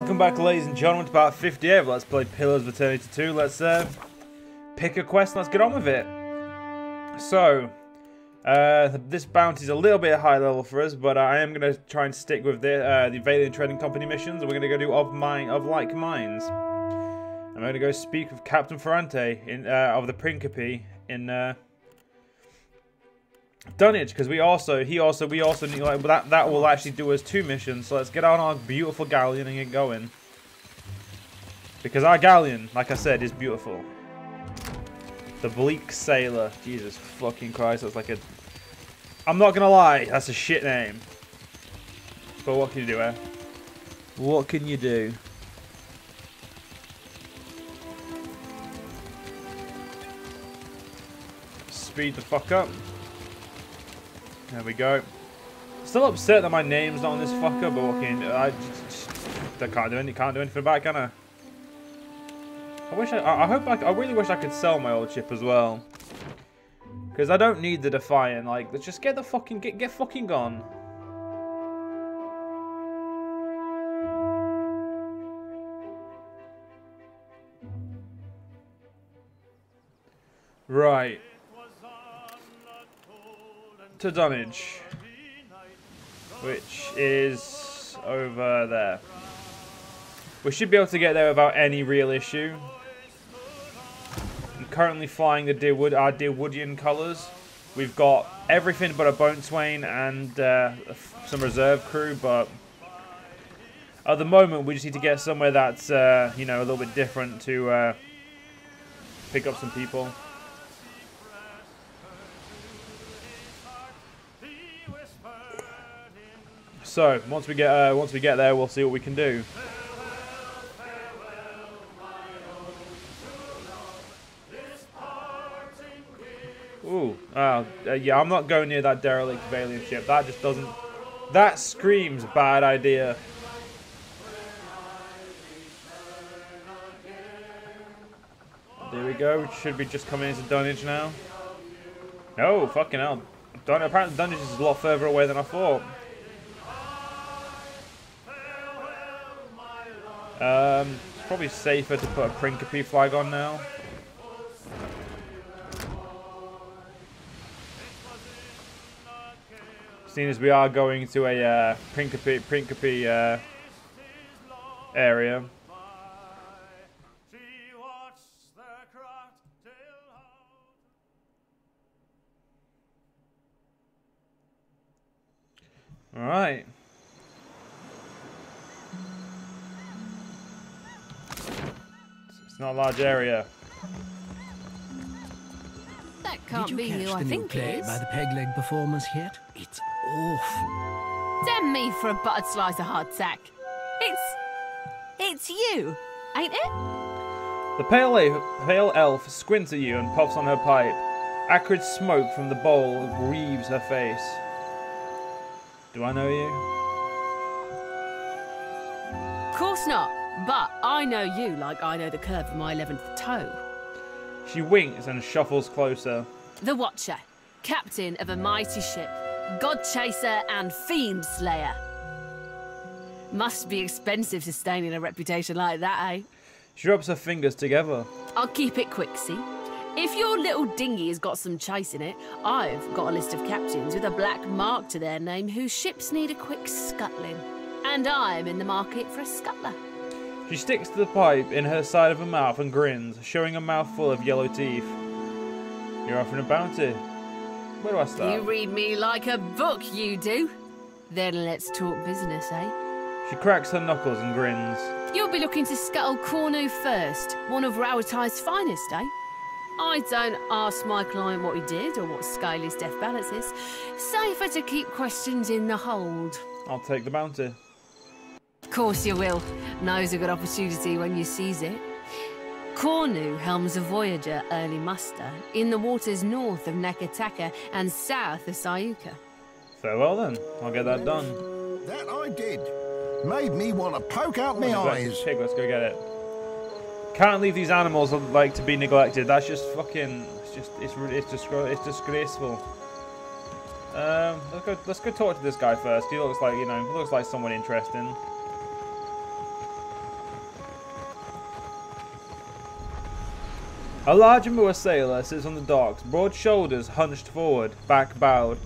Welcome back, ladies and gentlemen, to part 58. Let's play Pillars of Eternity 2. Let's pick a quest and let's get on with it. So, this bounty's a little bit high level for us, but I am going to try and stick with the Valiant Trading Company missions. We're going to go do of like minds. I'm going to go speak with Captain Ferrante of the Principe in Dunnage, because we also need, like, that will actually do us 2 missions. So let's get on our beautiful galleon and get going, because our galleon, like I said, is beautiful. The Bleak Sailor. Jesus fucking Christ, that's like a... I'm not gonna lie, that's a shit name. But what can you do, eh? What can you do? Speed the fuck up. There we go. Still upset that my name's not on this fucker, but what can you do? I can't do anything about it, can I? I really wish I could sell my old ship as well, because I don't need the Defiant. Like, let's just get the fucking get fucking gone. Right. To Dunnage, which is over there. We should be able to get there without any real issue. I'm currently flying the our Deerwoodian colours. We've got everything but a boatswain and some reserve crew, but at the moment we just need to get somewhere that's you know, a little bit different to pick up some people. So once we get there, we'll see what we can do. Ooh, yeah, I'm not going near that derelict Valiant ship. That just doesn't. That screams bad idea. There we go. We should be just coming into Dunnage now. No, fucking hell. Apparently Dunnage is a lot further away than I thought. It's probably safer to put a Principe flag on now. Seeing as we are going to a Principe area. All right. It's not a large area. That can't be who I think it is. By the peg leg performers yet? It's awful. Damn me for a buttered slice of hardtack. It's you, ain't it? The pale elf squints at you and puffs on her pipe. Acrid smoke from the bowl wreaves her face. Do I know you? Of course not. But I know you like I know the curve of my 11th toe. She winks and shuffles closer. The Watcher, captain of a mighty ship, god chaser and fiend slayer. Must be expensive sustaining a reputation like that, eh? She rubs her fingers together. I'll keep it quick, see? If your little dinghy has got some chase in it, I've got a list of captains with a black mark to their name whose ships need a quick scuttling. And I'm in the market for a scuttler. She sticks the pipe in her side of her mouth and grins, showing a mouthful of yellow teeth. You're offering a bounty. Where do I start? You read me like a book, you do. Then let's talk business, eh? She cracks her knuckles and grins. You'll be looking to scuttle Cornu first, one of Rowatai's finest, eh? I don't ask my client what he did or what scale his death balance is. Safer to keep questions in the hold. I'll take the bounty. Of course you will. Knows a good opportunity when you seize it. Cornu helms a voyager early muster in the waters north of Nakataka and south of Sayuka. Farewell then. I'll get that done. That I did. Made me want to poke out my eyes. Pig, let's go get it. Can't leave these animals like to be neglected. That's just fucking. It's disgraceful. Let's go talk to this guy first. He looks like, you know, looks like someone interesting. A large Amur sailor sits on the docks, broad shoulders hunched forward, back bowed.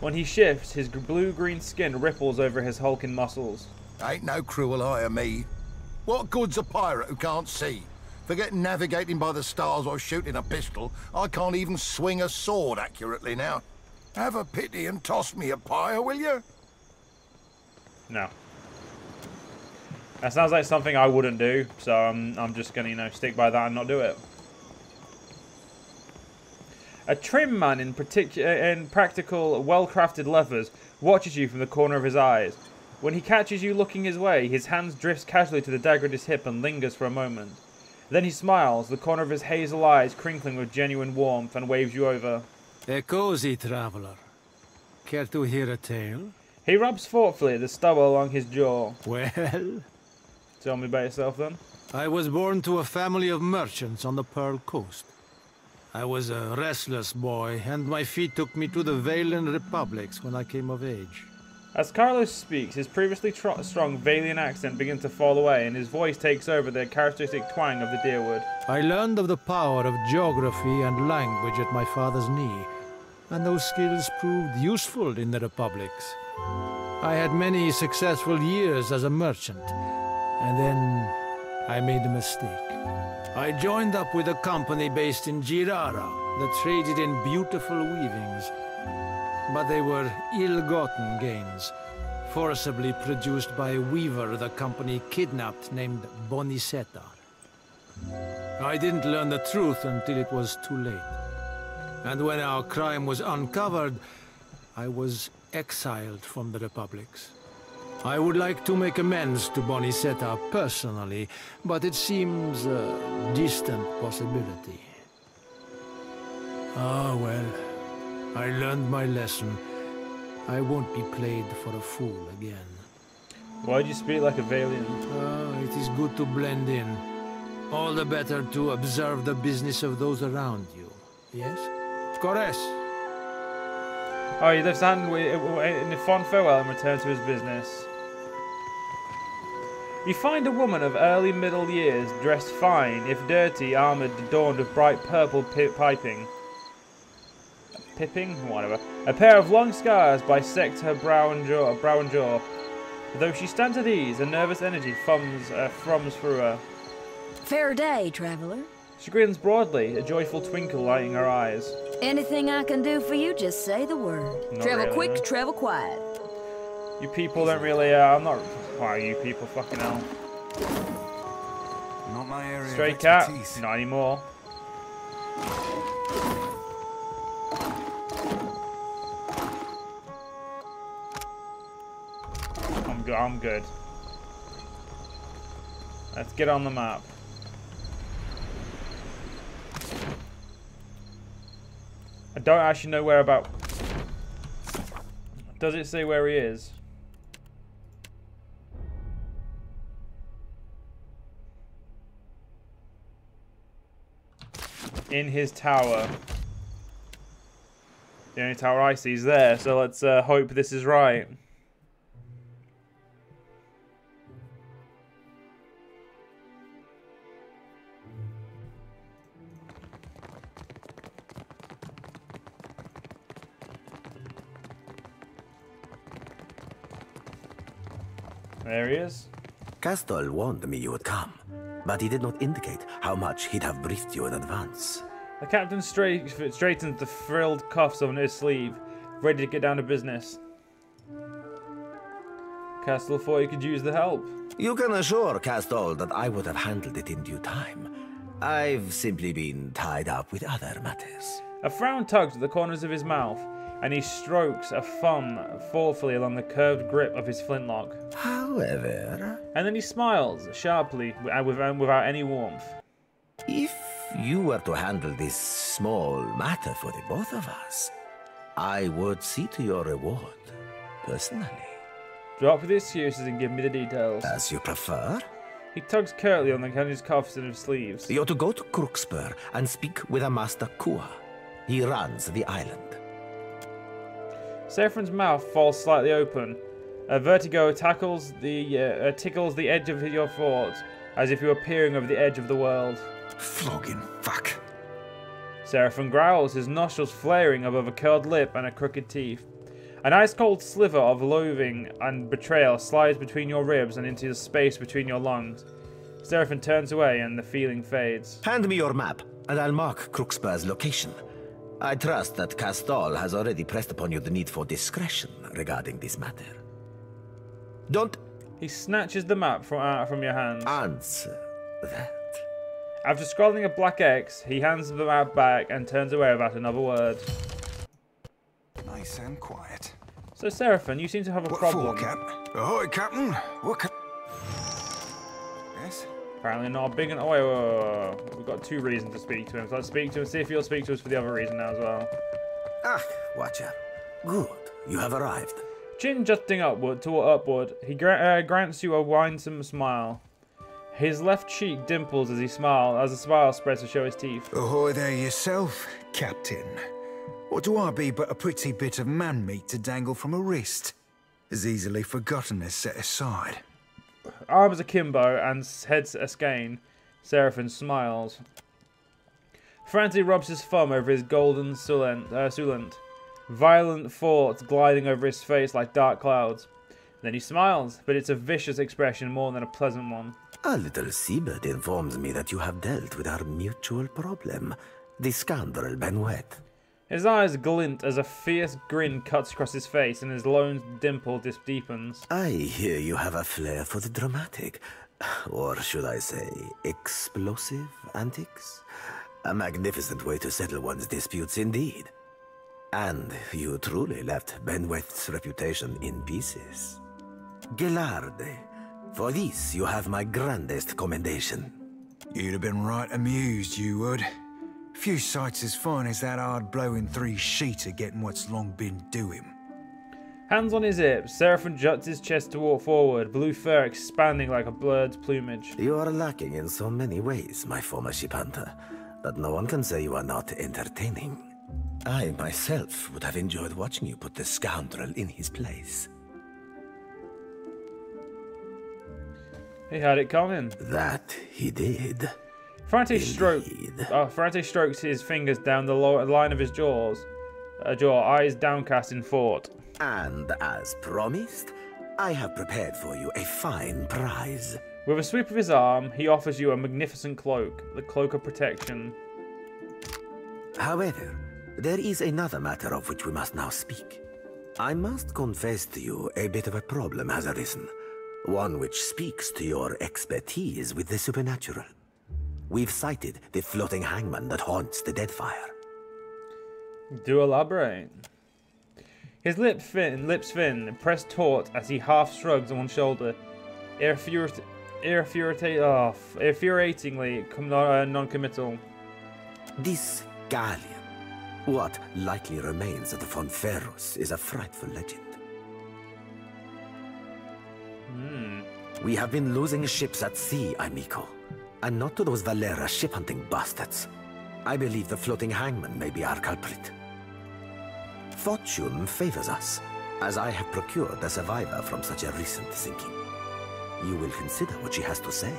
When he shifts, his blue-green skin ripples over his hulking muscles. Ain't no cruel eye of me. What good's a pirate who can't see? Forget navigating by the stars or shooting a pistol, I can't even swing a sword accurately now. Have a pity and toss me a pyre, will you? No. That sounds like something I wouldn't do, so I'm just gonna, you know, stick by that and not do it. A trim man in practical, well-crafted leathers watches you from the corner of his eyes. When he catches you looking his way, his hand drifts casually to the dagger at his hip and lingers for a moment. Then he smiles, the corner of his hazel eyes crinkling with genuine warmth, and waves you over. A cozy traveler. Care to hear a tale? He rubs thoughtfully at the stubble along his jaw. Well, Tell me about yourself then. I was born to a family of merchants on the Pearl Coast. I was a restless boy, and my feet took me to the Valen republics when I came of age. As Carlos speaks, his previously strong Valian accent begins to fall away, and his voice takes over the characteristic twang of the Deerwood. I learned of the power of geography and language at my father's knee, and those skills proved useful in the republics. I had many successful years as a merchant, and then I made a mistake. I joined up with a company based in Girara that traded in beautiful weavings. But they were ill-gotten gains, forcibly produced by a weaver the company kidnapped named Bonicetta. I didn't learn the truth until it was too late. And when our crime was uncovered, I was exiled from the republics. I would like to make amends to Bonicetta personally, but it seems a distant possibility. Ah, well, I learned my lesson. I won't be played for a fool again. Why do you speak like a Valian? Ah, it is good to blend in. All the better to observe the business of those around you. Yes? Corres. Oh, he lifts hand in a fond farewell and returns to his business. You find a woman of early middle years, dressed fine, if dirty, armoured, adorned with bright purple pipping. Whatever. A pair of long scars bisect her brow and jaw. Though she stands at ease, a nervous energy thrums through her. Fair day, traveler. She grins broadly, a joyful twinkle lighting her eyes. Anything I can do for you, just say the word. Not Travel really, quick, no. travel quiet. You people don't really, I'm not... Wow, you people, fucking hell. Not my area Stray of cat? expertise. Not anymore. I'm good. Let's get on the map. I don't actually know where about. Does it say where he is? In his tower. The only tower I see is there, so let's hope this is right. There he is. Castell warned me you would come, but he did not indicate how much he'd have briefed you in advance. The captain straightens the frilled cuffs on his sleeve, ready to get down to business. Castell thought he could use the help. You can assure Castell that I would have handled it in due time. I've simply been tied up with other matters. A frown tugs at the corners of his mouth, and he strokes a thumb thoughtfully along the curved grip of his flintlock. However, And then he smiles sharply and without any warmth. if you were to handle this small matter for the both of us, I would see to your reward, personally. Drop the excuses and give me the details. As you prefer. He tugs curtly on his cuffs and his sleeves. You're to go to Crookspur and speak with a Master Kua. He runs the island. Saffron's mouth falls slightly open. A vertigo tickles the edge of your thoughts, as if you were peering over the edge of the world. Flogging fuck. Seraphim growls, his nostrils flaring above a curled lip and a crooked teeth. An ice-cold sliver of loathing and betrayal slides between your ribs and into the space between your lungs. Seraphim turns away and the feeling fades. Hand me your map, and I'll mark Crooksbur's location. I trust that Castal has already pressed upon you the need for discretion regarding this matter. Don't He snatches the map from your hands. answer that. After scrolling a black X, he hands the map back and turns away without another word. Nice and quiet. So, Seraphim, you seem to have a problem. For, Cap? Ahoy, Captain. What cap? Yes? Apparently not big enough. Wait. We've got two reasons to speak to him. So let's speak to him, see if he'll speak to us for the other reason now as well. Ah, Watcher. Good. You have arrived. Chin jutting upward, he grants you a winsome smile. His left cheek dimples as the smile spreads to show his teeth. Ahoy there yourself, Captain. What do I be but a pretty bit of man-meat to dangle from a wrist? As easily forgotten as set aside. Arms akimbo and head askane, Seraphim smiles. Francie rubs his thumb over his golden sulant. Violent thoughts gliding over his face like dark clouds. Then he smiles, but it's a vicious expression more than a pleasant one. A little seabird informs me that you have dealt with our mutual problem, the scoundrel Benuet. His eyes glint as a fierce grin cuts across his face and his lone dimple deepens. I hear you have a flair for the dramatic, or should I say, explosive antics? A magnificent way to settle one's disputes indeed. And you truly left Benuet's reputation in pieces. Gelarde, for this you have my grandest commendation. You'd have been right amused, you would. Few sights as fine as that hard-blowing three-sheeter getting what's long been due him. Hands on his hips, Seraphim juts his chest to walk forward, blue fur expanding like a bird's plumage. You are lacking in so many ways, my former ship hunter, that no one can say you are not entertaining. I myself would have enjoyed watching you put the scoundrel in his place. He had it coming. That he did. Ferrante strokes his fingers down the line of his jaw, eyes downcast in thought. And as promised, I have prepared for you a fine prize. With a sweep of his arm, he offers you a magnificent cloak, the cloak of protection. However, there is another matter of which we must now speak. I must confess to you a bit of a problem has arisen, one which speaks to your expertise with the supernatural. We've sighted the floating hangman that haunts the Deadfire. Do elaborate. His lips thin, pressed taut as he half shrugs on one shoulder, infuriatingly non-committal. This galleon, what likely remains of the Fonferros, is a frightful legend. We have been losing ships at sea, amico. And not to those Valera ship-hunting bastards. I believe the floating hangman may be our culprit. Fortune favors us, as I have procured a survivor from such a recent sinking. You will consider what she has to say.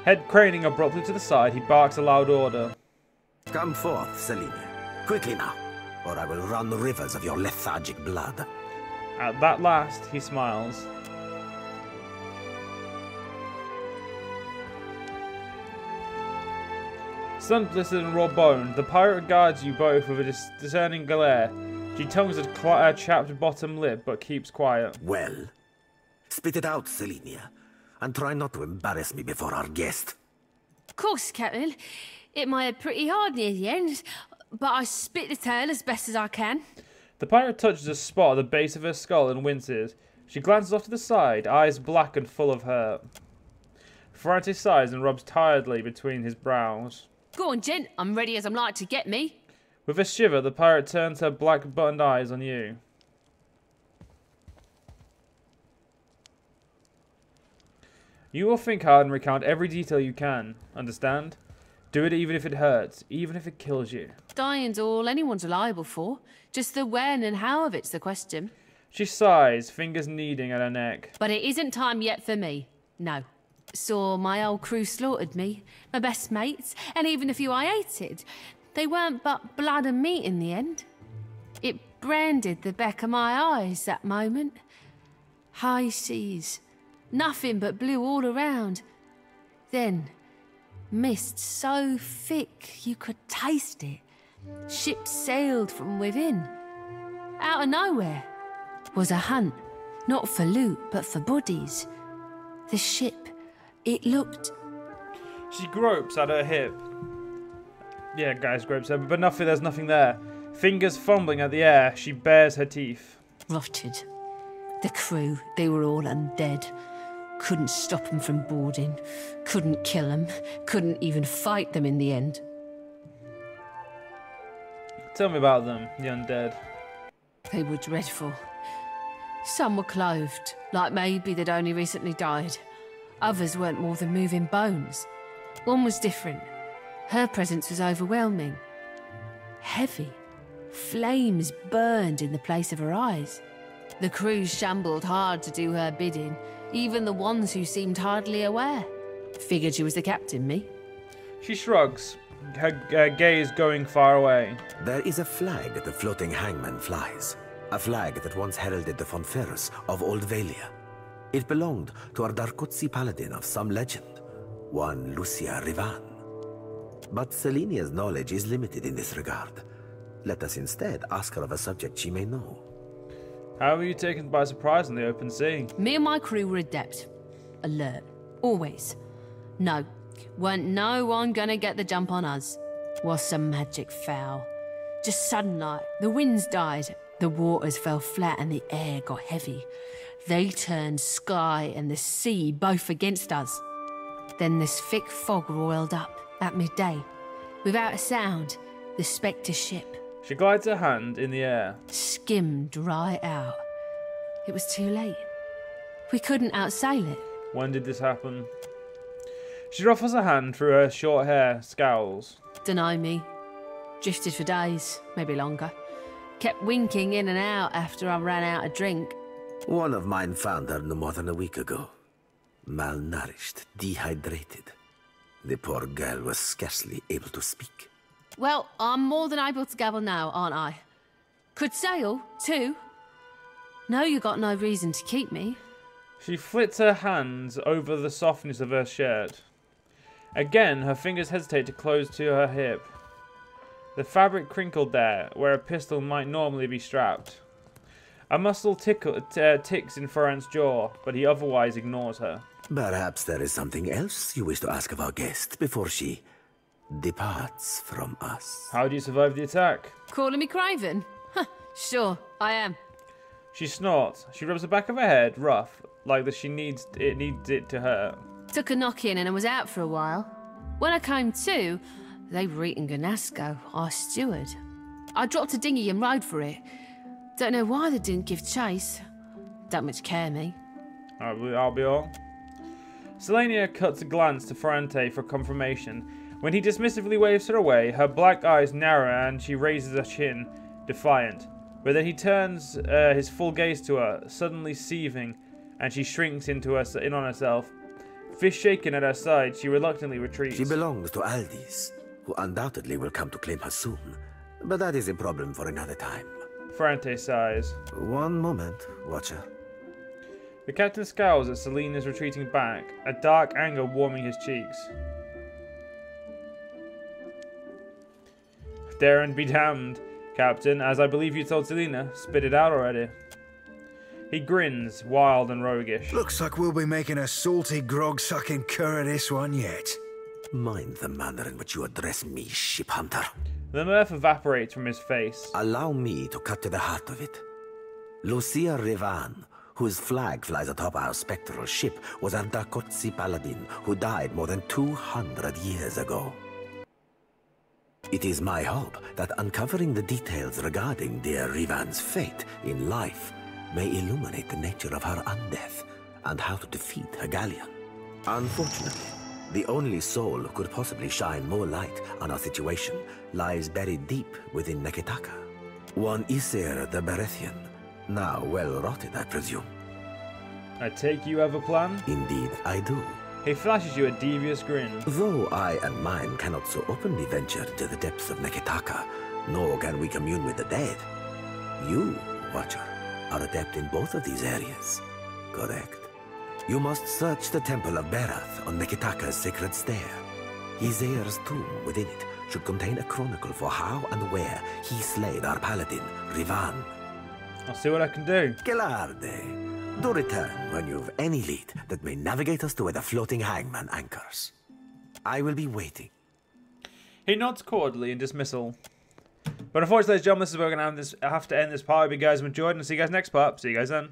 Head craning abruptly to the side, he barks a loud order. Come forth, Selenia. Quickly now, or I will run the rivers of your lethargic blood. At that last, he smiles. Sun-blistered and raw-boned, the pirate regards you both with a discerning glare. She tongues a chapped bottom lip, but keeps quiet. Well, spit it out, Selenia, and try not to embarrass me before our guest. Of course, Captain. It might have pretty hard near the end, but I spit the tale as best as I can. The pirate touches a spot at the base of her skull and winces. She glances off to the side, eyes black and full of hurt. Ferrante sighs and rubs tiredly between his brows. Go on, gent. I'm ready as I'm like to get me. With a shiver, the pirate turns her black buttoned eyes on you. You will think hard and recount every detail you can, understand? Do it even if it hurts, even if it kills you. Dying's all anyone's liable for. Just the when and how of it's the question. She sighs, fingers kneading at her neck. But it isn't time yet for me. No. Saw my old crew slaughtered me, my best mates, and even the few I hated. They weren't but blood and meat in the end. It branded the back of my eyes that moment. High seas, nothing but blue all around. Then, mist so thick you could taste it. Ships sailed from within. Out of nowhere was a hunt, not for loot, but for bodies. The ship, it looked... She gropes at her hip. Yeah, guys, gropes at her, but nothing. There's nothing there. Fingers fumbling at the air, she bares her teeth. Rotted. The crew, they were all undead. Couldn't stop them from boarding. Couldn't kill them. Couldn't even fight them in the end. Tell me about them, the undead. They were dreadful. Some were clothed, like maybe they'd only recently died. Others weren't more than moving bones. One was different. Her presence was overwhelming. Heavy. Flames burned in the place of her eyes. The crew shambled hard to do her bidding, even the ones who seemed hardly aware. Figured she was the captain, me. She shrugs, her gaze going far away. There is a flag the floating hangman flies. A flag that once heralded the Fonferus of Old Valia. It belonged to a Darkotsi paladin of some legend, one Lucia Rivan. But Selenia's knowledge is limited in this regard. Let us instead ask her of a subject she may know. How were you taken by surprise in the open sea? Me and my crew were adept. Alert. Always. No. Weren't no one gonna get the jump on us. Was some magic foul. Just sudden like, the winds died, the waters fell flat and the air got heavy. They turned sky and the sea both against us. Then this thick fog roiled up at midday. Without a sound, the Spectre ship... She glides her hand in the air. Skimmed right out. It was too late. We couldn't outsail it. When did this happen? She ruffles her hand through her short hair, scowls. Dunno me. Drifted for days, maybe longer. Kept winking in and out after I ran out of drink. One of mine found her no more than a week ago. Malnourished, dehydrated. The poor girl was scarcely able to speak. Well, I'm more than able to gabble now, aren't I? Could sail, too. No, you got no reason to keep me. She flits her hands over the softness of her shirt. Again, her fingers hesitate to close to her hip. The fabric crinkled there, where a pistol might normally be strapped. A muscle ticks in Ferrant's jaw, but he otherwise ignores her. Perhaps there is something else you wish to ask of our guest before she departs from us. How do you survive the attack? Calling me craven? Sure, I am. She snorts. She rubs the back of her head, rough, like that she needs it to hurt. Took a knock-in and I was out for a while. When I came to, they were eating Ganasco, our steward. I dropped a dinghy and rode for it. Don't know why they didn't give chase. Don't much care, me. I'll be all. Selenia cuts a glance to Ferrante for confirmation. When he dismissively waves her away, her black eyes narrow and she raises her chin, defiant. But then he turns his full gaze to her, suddenly seething, and she shrinks in on herself. Fish shaking at her side, she reluctantly retreats. She belongs to Aldis, who undoubtedly will come to claim her soon. But that is a problem for another time. Ferrante sighs. One moment, Watcher. The captain scowls at Selena's retreating back, a dark anger warming his cheeks. Dare and be damned, Captain, as I believe you told Selena. Spit it out already. He grins, wild and roguish. Looks like we'll be making a salty grog-sucking cur of this one yet. Mind the manner in which you address me, ship hunter. The mirth evaporates from his face. Allow me to cut to the heart of it. Lucia Rivan, whose flag flies atop our spectral ship, was a Darkotsi paladin who died more than 200 years ago. It is my hope that uncovering the details regarding dear Rivan's fate in life may illuminate the nature of her undeath and how to defeat her galleon. Unfortunately, the only soul who could possibly shine more light on our situation lies buried deep within Neketaka. One Isir the Berethian, now well rotted, I presume. I take you have a plan? Indeed, I do. He flashes you a devious grin. Though I and mine cannot so openly venture to the depths of Neketaka, nor can we commune with the dead. You, Watcher, are adept in both of these areas. Correct. You must search the Temple of Berath on Neketaka's sacred stair. Izair's tomb within it should contain a chronicle for how and where he slayed our paladin, Rivan. I'll see what I can do. Gelarde. Do return when you've any lead that may navigate us to where the floating hangman anchors. I will be waiting. He nods cordially in dismissal. But unfortunately, ladies and gentlemen, this is where we're going to have to end this part. I hope you guys have enjoyed, and see you guys next part. See you guys then.